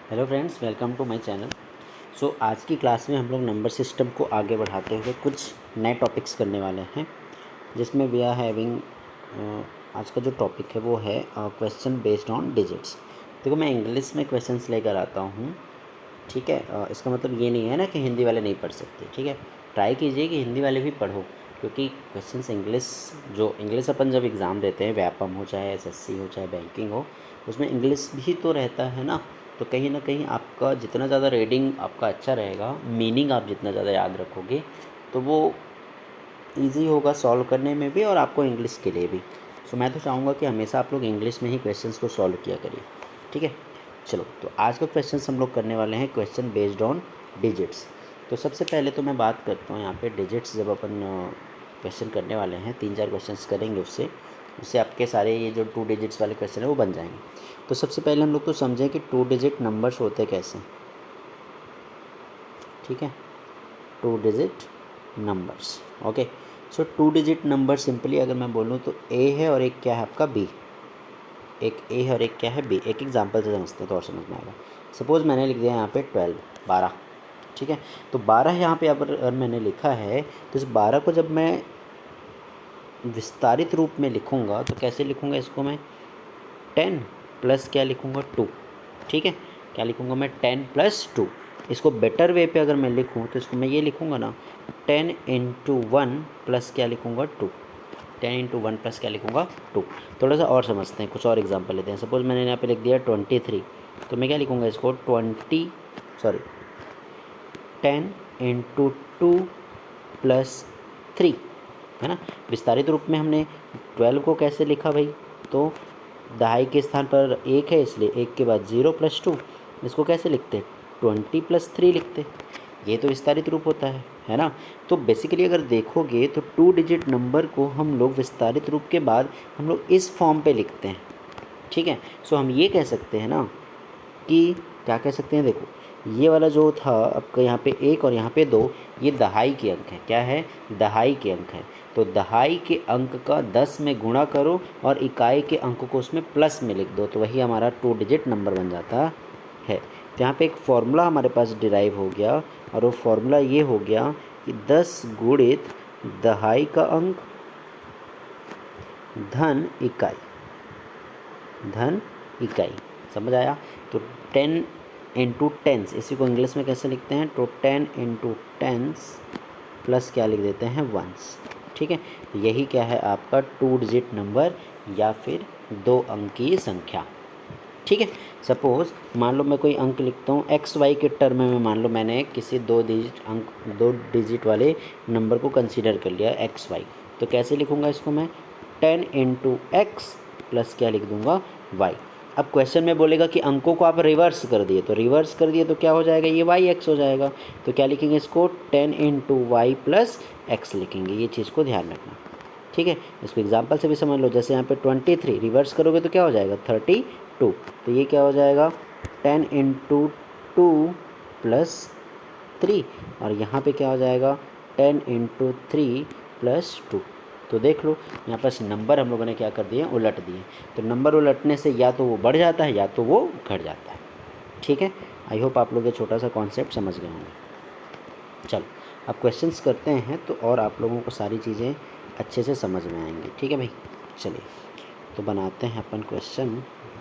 Hello friends, welcome to my channel. आज की class में हम लोग नंबर सिस्टम को आगे बढ़ाते हुए कुछ नए टॉपिक्स करने वाले हैं, जिसमें वी आर हैविंग आज का जो टॉपिक है वो है क्वेश्चन बेस्ड ऑन डिजिट्स। देखो, मैं इंग्लिश में क्वेश्चंस लेकर आता हूँ, ठीक है। इसका मतलब ये नहीं है ना कि हिंदी वाले नहीं पढ़ सकते, ठीक है। ट्राई कीजिए कि हिंदी वाले भी पढ़ो, क्योंकि क्वेश्चंस इंग्लिश अपन जब एग्ज़ाम देते हैं, व्यापम हो चाहे एसएससी हो चाहे बैंकिंग हो, उसमें इंग्लिश भी तो रहता है ना। तो कहीं ना कहीं आपका जितना ज़्यादा रीडिंग आपका अच्छा रहेगा, मीनिंग आप जितना ज़्यादा याद रखोगे, तो वो ईजी होगा सॉल्व करने में भी और आपको इंग्लिश के लिए भी। मैं तो चाहूँगा कि हमेशा आप लोग इंग्लिश में ही क्वेश्चंस को सॉल्व किया करिए, ठीक है। चलो, तो आज का क्वेश्चन हम लोग करने वाले हैं क्वेश्चन बेस्ड ऑन डिजिट्स। तो सबसे पहले तो मैं बात करता हूँ यहाँ पे डिजिट्स। जब अपन क्वेश्चन करने वाले हैं, 3-4 क्वेश्चंस करेंगे, उससे आपके सारे ये जो 2 डिजिट्स वाले क्वेश्चन है वो बन जाएंगे। तो सबसे पहले हम लोग तो समझें कि 2 डिजिट नंबर्स होते कैसे, ठीक है। 2 digit numbers, okay. 2 digit number simply अगर मैं बोलूँ तो ए है और एक क्या है आपका बी। एक ए है और एक क्या है बी। एक एग्जांपल से समझते हैं तो और समझ में आएगा। सपोज़ मैंने लिख दिया यहाँ पे 12, ठीक है। तो 12 यहाँ पे अगर मैंने लिखा है, तो इस 12 को जब मैं विस्तारित रूप में लिखूँगा तो कैसे लिखूँगा इसको मैं? 10 प्लस क्या लिखूँगा? 2, ठीक है। क्या लिखूँगा मैं? 10 प्लस 2। इसको बेटर वे पे अगर मैं लिखूँ तो इसको मैं ये लिखूँगा ना, 10 इंटू 1 प्लस क्या लिखूँगा? 2। 10 इंटू 1 प्लस क्या लिखूँगा? 2। थोड़ा सा और समझते हैं, कुछ और एग्जांपल लेते हैं। सपोज़ मैंने यहाँ पे लिख दिया 23, तो मैं क्या लिखूँगा इसको? 10 इंटू 2 प्लस 3, है ना। विस्तारित रूप में हमने 12 को कैसे लिखा भाई? तो दहाई के स्थान पर 1 है, इसलिए 1 के बाद 0 प्लस 2। इसको कैसे लिखते? 20 प्लस 3 लिखते। ये तो विस्तारित रूप होता है ना। तो बेसिकली अगर देखोगे तो 2 डिजिट नंबर को हम लोग विस्तारित रूप के बाद हम लोग इस फॉर्म पे लिखते हैं, ठीक है। हम ये कह सकते हैं ना कि क्या कह सकते हैं? देखो, ये वाला जो था आपका यहाँ पे 1 और यहाँ पे 2, ये दहाई के अंक है। क्या है? दहाई के अंक है। तो दहाई के अंक का 10 में गुणा करो और इकाई के अंक को उसमें प्लस में लिख दो, तो वही हमारा 2 डिजिट नंबर बन जाता है। तो यहाँ पे एक फॉर्मूला हमारे पास डिराइव हो गया, और वो फॉर्मूला ये हो गया कि 10 गुणित दहाई का अंक धन इकाई। समझ आया? तो 10 इंटू टेंस, इसी को इंग्लिश में कैसे लिखते हैं? तो 10 इंटू टेंस प्लस क्या लिख देते हैं? 1s, ठीक है। तो यही क्या है आपका 2 डिजिट नंबर या फिर 2 अंक की संख्या, ठीक है। सपोज़ मान लो मैं कोई अंक लिखता हूँ XY के टर्म में, मान लो मैंने किसी 2 डिजिट वाले नंबर को कंसीडर कर लिया XY, तो कैसे लिखूँगा इसको मैं? 10 इंटू एक्स प्लस क्या लिख दूँगा? Y। अब क्वेश्चन में बोलेगा कि अंकों को आप रिवर्स कर दिए, तो क्या हो जाएगा? ये YX हो जाएगा। तो क्या लिखेंगे इसको? 10 इंटू वाई प्लस एक्स लिखेंगे। ये चीज़ को ध्यान रखना, ठीक है। इसको एग्जाम्पल से भी समझ लो। जैसे यहाँ पे 23 रिवर्स करोगे तो क्या हो जाएगा? 32। तो ये क्या हो जाएगा? 10 इंटू 2 प्लस 3, और यहाँ पे क्या हो जाएगा? 10 इंटू 3 प्लस 2। तो देख लो, यहाँ पर नंबर हम लोगों ने क्या कर दिए? उलट दिए। तो नंबर उलटने से या तो वो बढ़ जाता है या तो वो घट जाता है, ठीक है। आई होप आप लोग ये छोटा सा कॉन्सेप्ट समझ गए होंगे। चलो, अब क्वेश्चंस करते हैं तो और आप लोगों को सारी चीज़ें अच्छे से समझ में आएंगी, ठीक है भाई। चलिए, तो बनाते हैं अपन क्वेश्चन।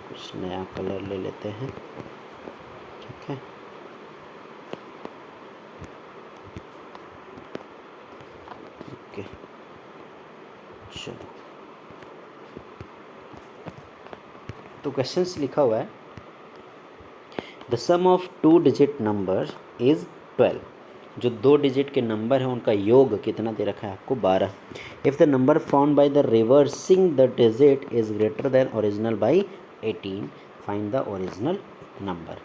कुछ नया कलर ले लेते हैं, ठीक है। ओके, चलो, तो क्वेश्चंस लिखा हुआ है, the sum of 2 digit number is 12। जो 2 डिजिट के नंबर हैं उनका योग कितना दे रखा है आपको? 12। If the number found by the reversing the digit is greater than original by 18, find the original number,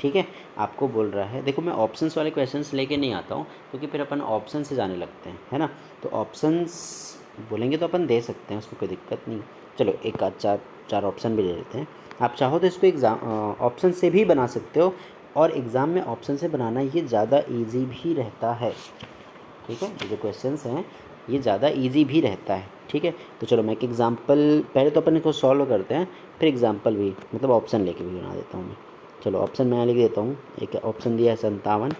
ठीक है। आपको बोल रहा है, देखो मैं ऑप्शंस वाले क्वेश्चंस लेके नहीं आता हूँ, क्योंकि फिर अपन ऑप्शन से जाने लगते हैं, है ना। तो ऑप्शंस बोलेंगे तो अपन दे सकते हैं, उसमें कोई दिक्कत नहीं। चलो, एक आध चार ऑप्शन भी ले लेते हैं। आप चाहो तो इसको एग्ज़ाम ऑप्शन से भी बना सकते हो, और एग्ज़ाम में ऑप्शन से बनाना ये ज़्यादा ईजी भी रहता है, ठीक है। ये जो क्वेश्चंस हैं ये ज़्यादा ईजी भी रहता है, ठीक है। तो चलो मैं एक एग्ज़ाम्पल, पहले तो अपन इसको सॉल्व करते हैं, फिर एग्ज़ाम्पल भी, मतलब ऑप्शन लेके भी बना देता हूँ मैं। चलो ऑप्शन मैं यहाँ लिख देता हूँ। एक ऑप्शन दिया है 57,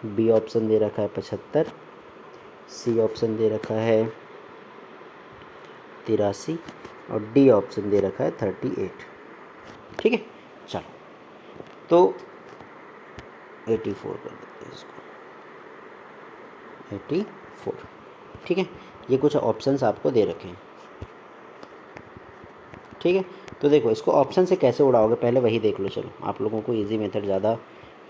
बी ऑप्शन दे रखा है 75, सी ऑप्शन दे रखा है 83 और डी ऑप्शन दे रखा है 38। ठीक है, चलो तो 84 कर देते हैं इसको, 84। ठीक है, ये कुछ ऑप्शंस आपको दे रखे हैं। ठीक है, तो देखो इसको ऑप्शन से कैसे उड़ाओगे पहले वही देख लो। चलो आप लोगों को इजी मेथड ज़्यादा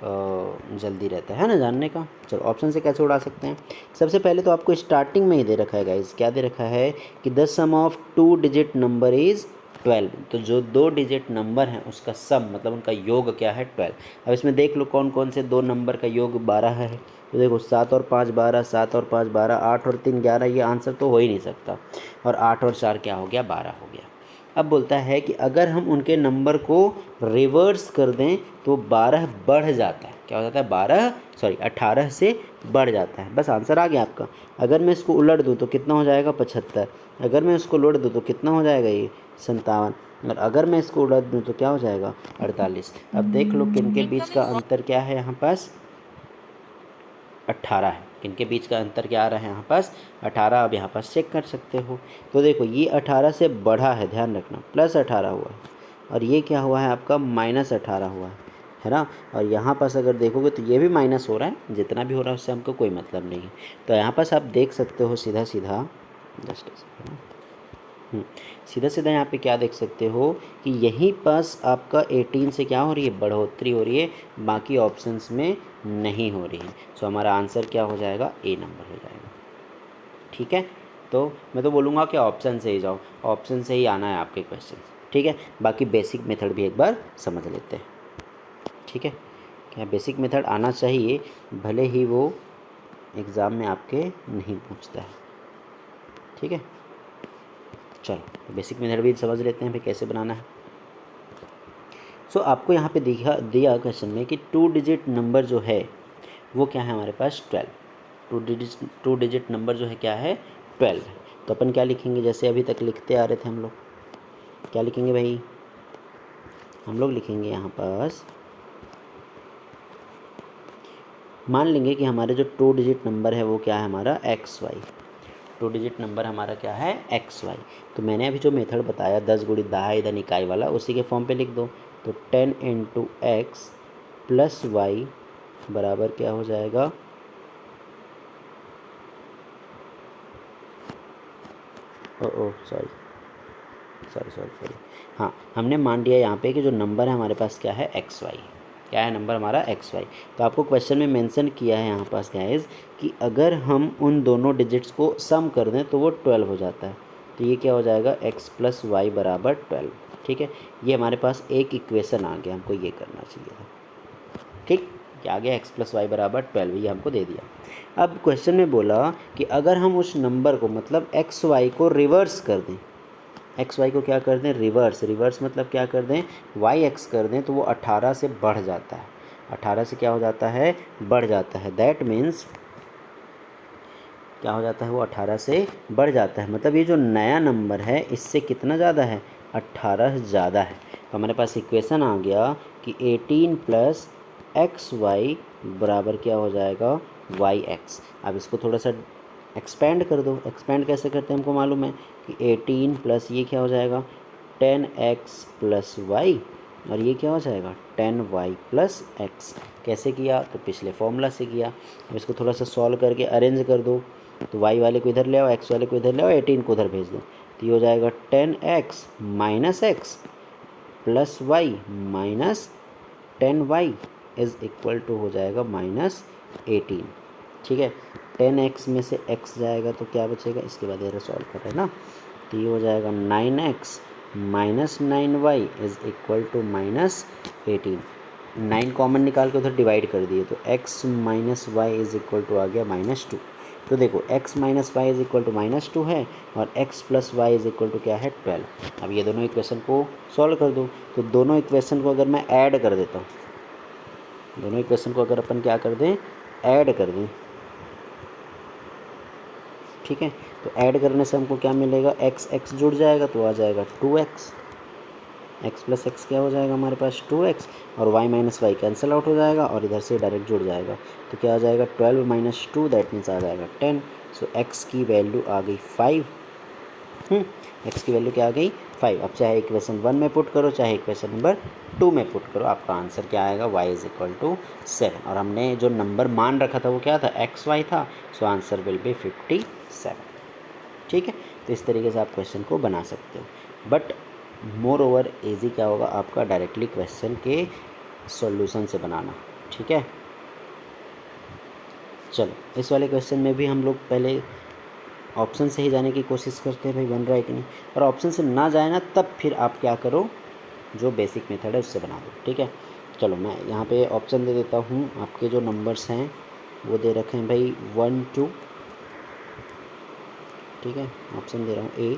जल्दी रहता है ना जानने का। चलो ऑप्शन से कैसे उड़ा सकते हैं। सबसे पहले तो आपको स्टार्टिंग में ही दे रखा है गाइस, क्या दे रखा है कि the sum of 2 digit number is 12। तो जो 2 डिजिट नंबर हैं उसका सम मतलब उनका योग क्या है 12। अब इसमें देख लो कौन कौन से 2 नंबर का योग 12 है। तो देखो 7 और 5 12, 7 और 5 12, 8 और 3 11, ये आंसर तो हो ही नहीं सकता। और 8 और 4 क्या हो गया, 12 हो गया। अब बोलता है कि अगर हम उनके नंबर को रिवर्स कर दें तो 12 बढ़ जाता है। क्या हो जाता है, 18 से बढ़ जाता है। बस आंसर आ गया आपका। अगर मैं इसको उलट दूं तो कितना हो जाएगा, 75। अगर मैं इसको उलट दूं तो कितना हो जाएगा, ये 57। और अगर मैं इसको उलट दूं तो क्या हो जाएगा, 48। अब देख लो किन के बीच का अंतर क्या है, यहाँ पास 18 है। इनके बीच का अंतर क्या आ रहा है, यहाँ पास 18। अब यहाँ पास चेक कर सकते हो। तो देखो ये 18 से बढ़ा है, ध्यान रखना, +18 हुआ है। और ये क्या हुआ है आपका, -18 हुआ है ना। और यहाँ पास अगर देखोगे तो ये भी माइनस हो रहा है, जितना भी हो रहा है उससे हमको कोई मतलब नहीं है। तो यहाँ पास आप देख सकते हो सीधा सीधा, सीधा सीधा यहाँ पे क्या देख सकते हो कि यहीं पास आपका 18 से क्या हो रही है, बढ़ोतरी हो रही है, बाकी ऑप्शंस में नहीं हो रही है। सो हमारा आंसर क्या हो जाएगा, ए नंबर हो जाएगा। ठीक है, तो मैं तो बोलूँगा कि ऑप्शन से ही जाओ, ऑप्शन से ही आना है आपके क्वेश्चन। ठीक है, बाकी बेसिक मेथड भी एक बार समझ लेते हैं। ठीक है, क्या बेसिक मेथड आना चाहिए, भले ही वो एग्ज़ाम में आपके नहीं पूछता है। ठीक है, चलो बेसिक मेथड भी समझ लेते हैं फिर कैसे बनाना है। सो आपको यहाँ पे दिया क्वेश्चन में कि 2 डिजिट नंबर जो है वो क्या है हमारे पास, 12। 2 डिजिट नंबर जो है क्या है, 12 है। तो अपन क्या लिखेंगे, जैसे अभी तक लिखते आ रहे थे हम लोग, क्या लिखेंगे भाई, हम लोग लिखेंगे यहाँ पास, मान लेंगे कि हमारे जो 2 डिजिट नंबर है वो क्या है हमारा, XY। 2 डिजिट नंबर हमारा क्या है, XY। तो मैंने अभी जो मेथड बताया 10 × 10 इधर इकाई वाला, उसी के फॉर्म पे लिख दो। तो 10 × x + y बराबर क्या हो जाएगा, सॉरी, हाँ हमने मान लिया यहाँ पे कि जो नंबर है हमारे पास क्या है, XY। क्या है नंबर हमारा, XY। तो आपको क्वेश्चन में मेंशन किया है यहाँ पास गाइस कि अगर हम उन दोनों डिजिट्स को सम कर दें तो वो 12 हो जाता है। तो ये क्या हो जाएगा, x + y = 12। ठीक है, ये हमारे पास एक इक्वेशन आ गया, हमको ये करना चाहिए था। ठीक, क्या आ गया, x + y = 12, ये हमको दे दिया। अब क्वेश्चन में बोला कि अगर हम उस नंबर को मतलब XY को रिवर्स कर दें, XY को क्या कर दें, रिवर्स मतलब क्या कर दें, YX कर दें, तो वो 18 से बढ़ जाता है। 18 से क्या हो जाता है, बढ़ जाता है। दैट मीन्स क्या हो जाता है, वो 18 से बढ़ जाता है। मतलब ये जो नया नंबर है इससे कितना ज़्यादा है, 18 ज़्यादा है। तो हमारे पास इक्वेशन आ गया कि 18 + XY बराबर क्या हो जाएगा, YX। अब इसको थोड़ा सा एक्सपेंड कर दो। एक्सपेंड कैसे करते हैं हमको मालूम है कि 18 प्लस ये क्या हो जाएगा, 10x + y, और ये क्या हो जाएगा, 10y + x। कैसे किया, तो पिछले फॉर्मूला से किया। अब इसको थोड़ा सा सॉल्व करके अरेंज कर दो। तो y वाले को इधर ले आओ, x वाले को इधर ले आओ, 18 को उधर भेज दो। तो ये हो जाएगा 10x - x + y - 10y = हो जाएगा -18। ठीक है, 10x में से x जाएगा तो क्या बचेगा, इसके बाद इधर सॉल्व कर रहे हैं ना। तो ये हो जाएगा 9x - 9y = -18। 9 कॉमन निकाल के उधर डिवाइड कर दिए तो x - y = आ गया -2। तो देखो x - y = -2 है और x + y = क्या है, 12। अब ये दोनों इक्वेशन को सॉल्व कर दो। तो दोनों इक्वेशन को अगर मैं ऐड कर देता हूँ, दोनों इक्वेशन को अगर अपन क्या कर दें, ऐड कर दें, ठीक है, तो ऐड करने से हमको क्या मिलेगा, x जुड़ जाएगा तो आ जाएगा 2x, एक्स प्लस एक्स क्या हो जाएगा हमारे पास 2x, और y minus y cancel out हो जाएगा और इधर से डायरेक्ट जुड़ जाएगा, तो क्या आ जाएगा 12 माइनस 2, दैट मीन्स आ जाएगा 10। सो x की वैल्यू आ गई 5। x की वैल्यू क्या आ गई 5। अब चाहे इक्वेशन 1 में पुट करो चाहे इक्वेशन नंबर 2 में पुट करो, आपका आंसर क्या आएगा y इज इक्वल टू 7। और हमने जो नंबर मान रखा था वो क्या था xy था, सो आंसर विल बी 57। ठीक है, तो इस तरीके से आप क्वेश्चन को बना सकते हो, बट मोर ओवर ईजी क्या होगा आपका डायरेक्टली क्वेश्चन के सॉल्यूशन से बनाना। ठीक है, चलो इस वाले क्वेश्चन में भी हम लोग पहले ऑप्शन से ही जाने की कोशिश करते हैं भाई बन रहा है कि नहीं, और ऑप्शन से ना जाए ना तब फिर आप क्या करो जो बेसिक मेथड है उससे बना दो। ठीक है, चलो मैं यहाँ पे ऑप्शन दे देता हूँ। आपके जो नंबर्स हैं वो दे रखे हैं भाई 1 2। ठीक है, ऑप्शन दे रहा हूँ ए,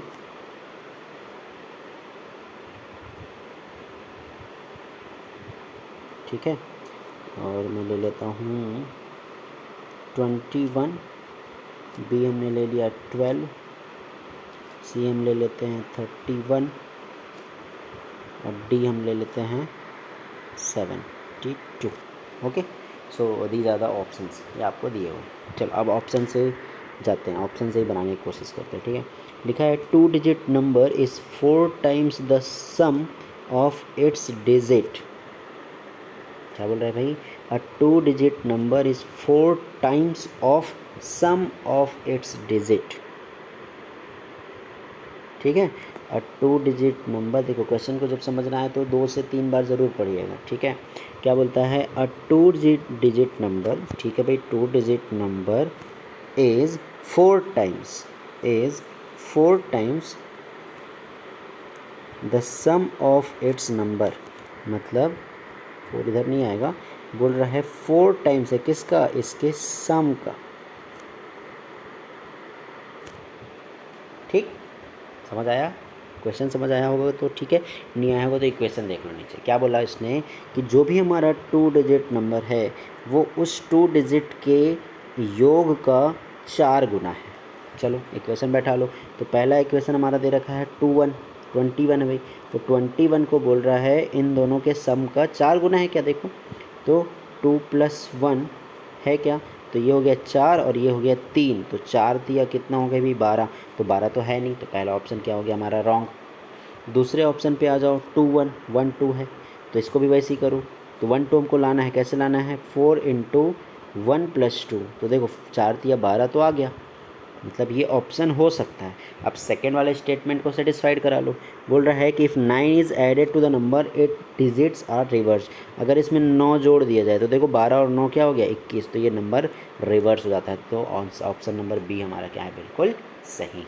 ठीक है, और मैं ले लेता हूँ 21, बी हमने ले लिया 12, सी हम ले लेते हैं 31, और डी हम ले लेते हैं 72। Okay, so these are the options, ये आपको दिए हुए। चलो अब ऑप्शन से जाते हैं, ऑप्शन से ही बनाने की कोशिश करते हैं। ठीक है, लिखा है 2 digit number is 4 times the sum of its digit. क्या बोल रहा है भाई, a 2 digit number is 4 times of sum of its digit. ठीक है, अ 2 डिजिट नंबर, देखो क्वेश्चन को जब समझना है तो 2 से 3 बार ज़रूर पढ़िएगा। ठीक है, क्या बोलता है, अ 2 डिजिट नंबर, ठीक है भाई, 2 digit number is 4 times the sum of its number, मतलब 4 इधर नहीं आएगा, बोल रहा है 4 टाइम्स है किसका, इसके सम का। ठीक, समझ आया, क्वेश्चन समझ आया होगा तो ठीक है, नहीं आया होगा तो इक्वेशन देख लो नीचे। क्या बोला इसने कि जो भी हमारा 2 डिजिट नंबर है वो उस 2 डिजिट के योग का 4 गुना है। चलो इक्वेशन बैठा लो, तो पहला इक्वेशन हमारा दे रखा है 21 है भाई, तो 21 को बोल रहा है इन दोनों के सम का 4 गुना है क्या, देखो तो 2 + 1 है क्या, तो ये हो गया 4 और ये हो गया 3, तो 4 दिया कितना हो गया भाई 12, तो 12 तो है नहीं, तो पहला ऑप्शन क्या हो गया हमारा रॉन्ग। दूसरे ऑप्शन पे आ जाओ, 2 1 1 2 है, तो इसको भी वैसे ही करो, तो 1 2 हमको लाना है, कैसे लाना है, 4 × 1 + 2, तो देखो 4 दिया 12 तो आ गया, मतलब ये ऑप्शन हो सकता है। अब सेकेंड वाले स्टेटमेंट को सेटिस्फाइड करा लो, बोल रहा है कि if 9 is added to the number 8 digits are reverse, अगर इसमें 9 जोड़ दिया जाए तो देखो 12 और 9 क्या हो गया 21, तो ये नंबर रिवर्स हो जाता है, तो ऑप्शन नंबर बी हमारा क्या है, बिल्कुल सही है।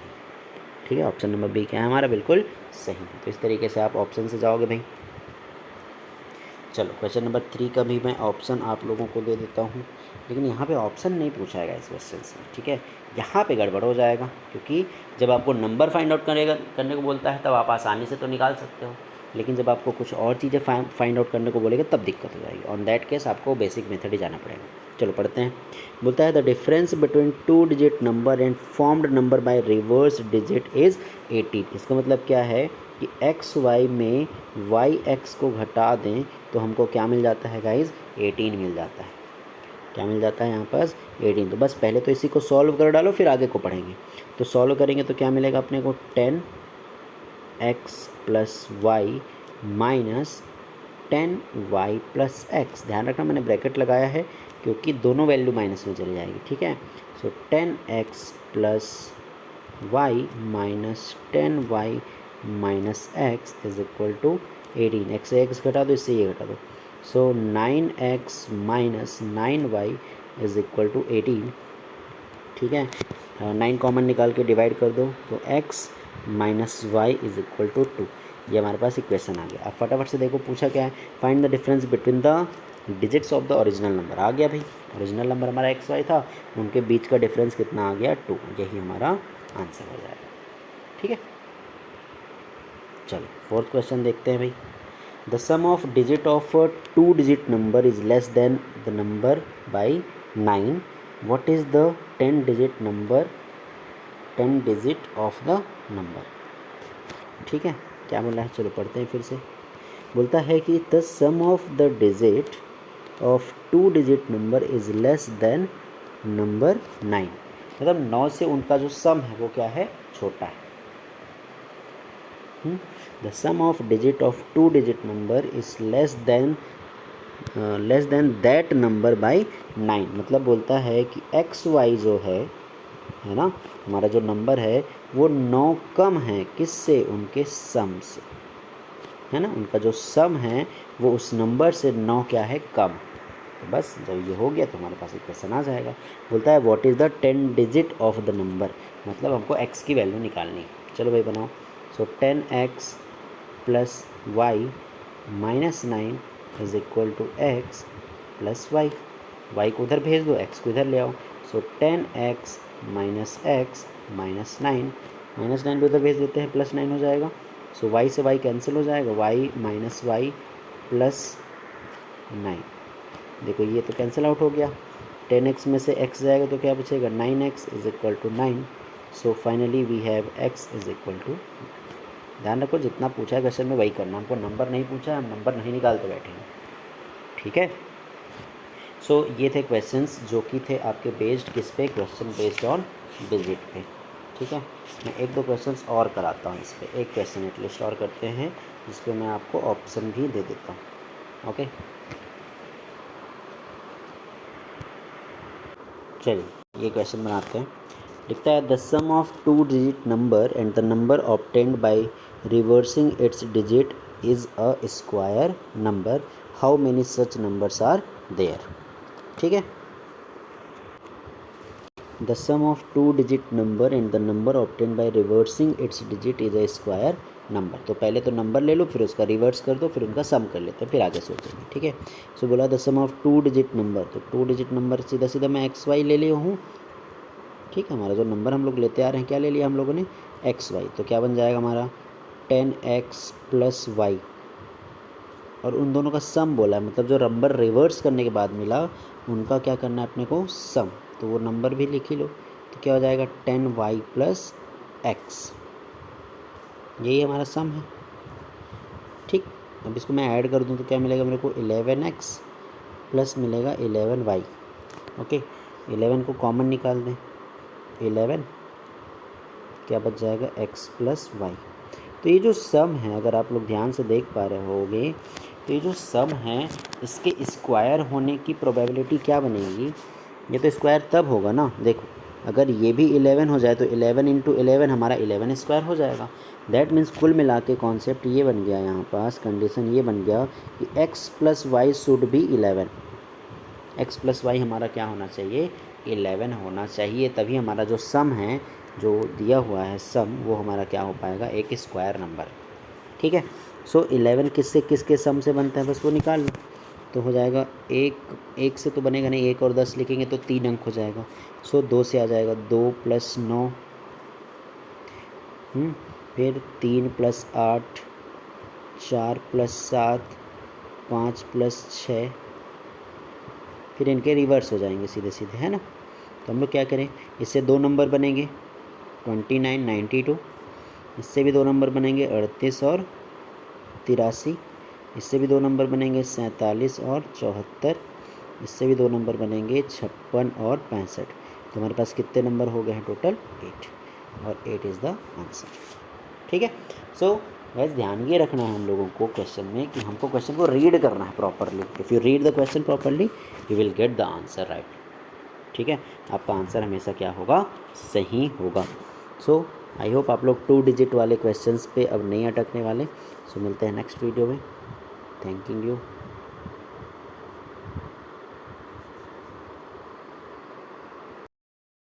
ठीक है, ऑप्शन नंबर बी क्या है हमारा, बिल्कुल सही है। तो इस तरीके से आप ऑप्शन से जाओगे भाई। चलो क्वेश्चन नंबर 3 का भी मैं ऑप्शन आप लोगों को दे देता हूँ, लेकिन यहाँ पे ऑप्शन नहीं पूछा है इस क्वेश्चन से। ठीक है, यहाँ पे गड़बड़ हो जाएगा, क्योंकि जब आपको नंबर फाइंड आउट करने को बोलता है तब आप आसानी से तो निकाल सकते हो, लेकिन जब आपको कुछ और चीज़ें फाइंड आउट करने को बोलेगा तब दिक्कत हो जाएगी। ऑन दैट केस आपको बेसिक मेथड ही जाना पड़ेगा। चलो पढ़ते हैं, बोलता है the difference between 2 digit number and formed number by reverse digit is 18। इसका मतलब क्या है कि एक्स वाई में वाई एक्स को घटा दें तो हमको क्या मिल जाता है गाइज, 18 मिल जाता है। क्या मिल जाता है यहाँ पास, 18। तो बस पहले तो इसी को सॉल्व कर डालो, फिर आगे को पढ़ेंगे। तो सॉल्व करेंगे तो क्या मिलेगा अपने को, 10x + y minus 10y + x। ध्यान रखना मैंने ब्रैकेट लगाया है क्योंकि दोनों वैल्यू माइनस में चली जाएगी। ठीक है, so 10x + y minus 10y minus x is equal to 18। x से x घटा दो, इससे ये घटा दो, so 9x minus 9y is equal to 18। ठीक है, 9 कॉमन निकाल के डिवाइड कर दो तो x minus y is equal to 2। ये हमारे पास इक्वेशन आ गया। अब फटाफट से देखो पूछा क्या है, find the difference between the digits of the original number. आ गया भाई, ओरिजिनल नंबर हमारा एक्स वाई था, उनके बीच का डिफरेंस कितना आ गया, 2। यही हमारा आंसर हो जाएगा। ठीक है, चलो फोर्थ क्वेश्चन देखते हैं भाई। The sum of digit of 2 digit number is less than the number by 9। What is the 10 digit of the number. ठीक है, क्या बोला है, चलो पढ़ते हैं फिर से। बोलता है कि the sum of the digit of 2 digit number is less than number 9, मतलब 9 से उनका जो सम है वो क्या है, छोटा है। The sum of digit of 2 digit number is less than that number by 9, मतलब बोलता है कि एक्स वाई जो है ना, हमारा जो नंबर है वो 9 कम है किससे, उनके सम से, है ना, उनका जो सम है वो उस नंबर से 9 क्या है, कम। तो बस जब ये हो गया तो हमारे पास एक क्वेश्चन आ जाएगा। बोलता है what is the 10 digit of the number, मतलब हमको x की वैल्यू निकालनी है। चलो भाई बनाओ। So 10x plus y minus 9 is equal to x plus y. Y को उधर भेज दो, एक्स को इधर ले आओ। सो 10x माइनस एक्स माइनस 9 भी उधर भेज देते हैं, प्लस 9 हो जाएगा। सो वाई से वाई कैंसिल हो जाएगा, वाई माइनस वाई प्लस 9। देखो ये तो कैंसिल आउट हो गया, 10x में से x जाएगा तो क्या बचेगा, 9x is equal to 9। So finally we have x is equal to, ध्यान रखो जितना पूछा है क्वेश्चन में वही करना, हमको नंबर नहीं पूछा है, हम नंबर नहीं निकालते बैठे हैं, ठीक है। सो ये थे क्वेश्चंस जो कि थे आपके बेस्ड किस पे, क्वेश्चन बेस्ड ऑन डिजिट पे, ठीक है। मैं एक दो क्वेश्चंस और कराता हूँ इस पर, एक क्वेश्चन एटलीस्ट और करते हैं जिस पे मैं आपको ऑप्शन भी दे देता हूँ, ओके। चलिए ये क्वेश्चन बनाते हैं। लिखता है the sum of 2 digit number and the number obtained by reversing its digit is a square number, how many such numbers are there, ठीक है। The sum of 2 digit number and the number obtained by reversing its digit is a square number, तो पहले तो number ले लो, फिर उसका reverse कर दो, फिर उनका सम कर लेते हैं, फिर आगे सोचेंगे, ठीक है। सो बोला the sum of 2 digit number, तो 2 डिजिट नंबर सीधा सीधा मैं एक्स वाई ले लिया हूँ, ठीक है। हमारा जो नंबर हम लोग लेते आ रहे हैं क्या ले लिया हम लोगों ने, एक्स वाई, तो क्या बन जाएगा हमारा 10x प्लस वाई, और उन दोनों का सम बोला है, मतलब जो नंबर रिवर्स करने के बाद मिला उनका क्या करना है अपने को, सम, तो वो नंबर भी लिख ही लो। तो क्या हो जाएगा 10y प्लस एक्स, यही हमारा सम है, ठीक। अब इसको मैं ऐड कर दूं तो क्या मिलेगा मेरे को, 11x प्लस मिलेगा 11y, ओके। 11 को कॉमन निकाल दें, 11 क्या बच जाएगा x प्लस वाई। तो ये जो सम है अगर आप लोग ध्यान से देख पा रहे होगे, तो ये जो सम है इसके स्क्वायर होने की प्रोबेबिलिटी क्या बनेगी, ये तो स्क्वायर तब होगा ना, देखो अगर ये भी 11 हो जाए तो 11 इंटू 11 हमारा 11 स्क्वायर हो जाएगा। दैट मीन्स कुल मिला के कॉन्सेप्ट ये बन गया, यहाँ पास कंडीशन ये बन गया कि x plus y should be 11, x plus y हमारा क्या होना चाहिए, 11 होना चाहिए, तभी हमारा जो सम है जो दिया हुआ है सम वो हमारा क्या हो पाएगा, एक स्क्वायर नंबर, ठीक है। सो 11 किससे किसके सम से बनता है, बस वो निकाल लो, तो हो जाएगा एक से तो बनेगा नहीं, 1 और 10 लिखेंगे तो 3 अंक हो जाएगा। सो 2 से आ जाएगा 2 प्लस 9, फिर 3 प्लस 8, 4 प्लस 7, 5 प्लस 6, फिर इनके रिवर्स हो जाएंगे सीधे सीधे, है ना। तो हम लोग क्या करें, इससे 2 नंबर बनेंगे 29, 92, इससे भी 2 नंबर बनेंगे 38 और 83, इससे भी 2 नंबर बनेंगे 47 और 74, इससे भी 2 नंबर बनेंगे 56 और 65। तो हमारे पास कितने नंबर हो गए हैं टोटल, 8, और 8 इज़ द आंसर, ठीक है। सो वैसे ध्यान ये रखना है हम लोगों को क्वेश्चन में कि हमको क्वेश्चन को रीड करना है properly. If you read the question properly you will get the answer right, ठीक है। आपका आंसर हमेशा क्या होगा, सही होगा। सो आई होप आप लोग 2 डिजिट वाले क्वेश्चंस पे अब नहीं अटकने वाले। सो मिलते हैं नेक्स्ट वीडियो में, थैंक यू।